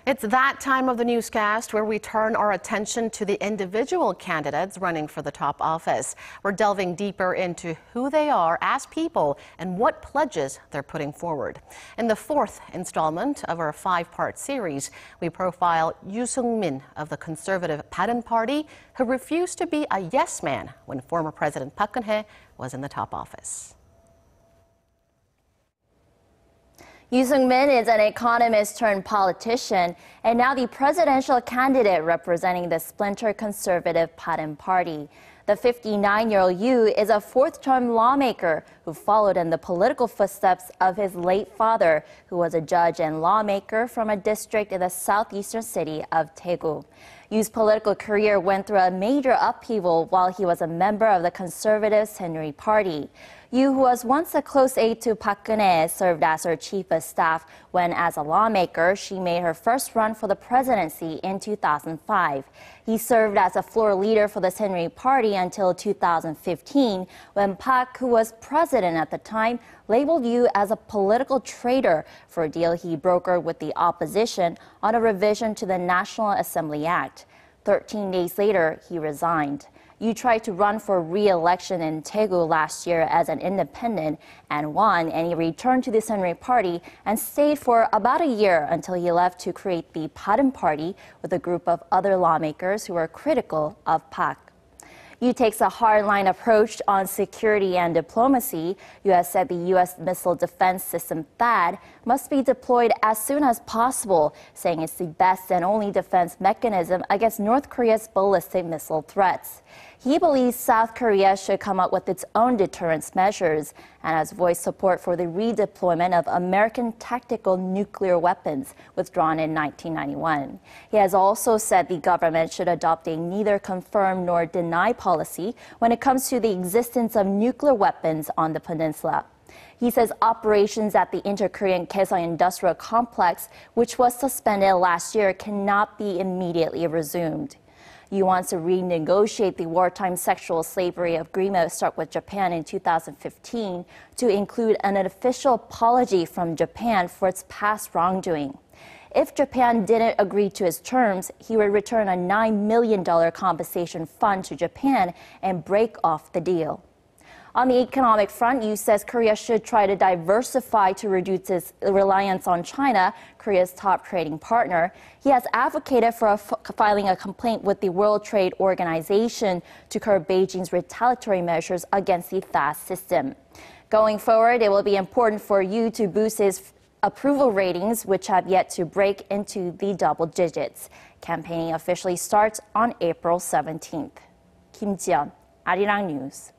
It's that time of the newscast where we turn our attention to the individual candidates running for the top office. We're delving deeper into who they are as people and what pledges they're putting forward. In the fourth installment of our 5-part series, we profile Yoo Seong-min of the conservative Bareun Party, who refused to be a yes man when former President Park Geun-hye was in the top office. Yoo Seong-min is an economist turned politician and now the presidential candidate representing the splinter conservative Bareun Party. The 59-year-old Yoo is a fourth-term lawmaker who followed in the political footsteps of his late father, who was a judge and lawmaker from a district in the southeastern city of Daegu. Yoo's political career went through a major upheaval while he was a member of the conservative Saenuri Party. Yoo, who was once a close aide to Park Geun-hye, served as her chief of staff when, as a lawmaker, she made her first run for the presidency in 2005. He served as a floor leader for the Saenuri Party until 2015, when Park, who was president at the time, labeled Yoo as a political traitor for a deal he brokered with the opposition on a revision to the National Assembly Act. 13 days later, he resigned. Yoo tried to run for re-election in Daegu last year as an independent and won, and he returned to the Saenuri Party and stayed for about a year until he left to create the Bareun Party with a group of other lawmakers who were critical of Park. Yoo takes a hardline approach on security and diplomacy. Yoo has said the U.S. missile defense system THAAD must be deployed as soon as possible, saying it's the best and only defense mechanism against North Korea's ballistic missile threats. He believes South Korea should come up with its own deterrence measures and has voiced support for the redeployment of American tactical nuclear weapons withdrawn in 1991. He has also said the government should adopt a neither confirm nor deny policy when it comes to the existence of nuclear weapons on the peninsula. He says operations at the Inter-Korean Kaesong Industrial Complex, which was suspended last year, cannot be immediately resumed. Yoo wants to renegotiate the wartime sexual slavery agreement struck with Japan in 2015 to include an official apology from Japan for its past wrongdoing. If Japan didn't agree to his terms, he would return a $9 million compensation fund to Japan and break off the deal. On the economic front, Yoo says Korea should try to diversify to reduce its reliance on China, Korea's top trading partner. He has advocated for filing a complaint with the World Trade Organization to curb Beijing's retaliatory measures against the THAAD system. Going forward, it will be important for Yoo to boost his approval ratings, which have yet to break into the double digits. Campaigning officially starts on April 17th. Kim Ji-yeon, Arirang News.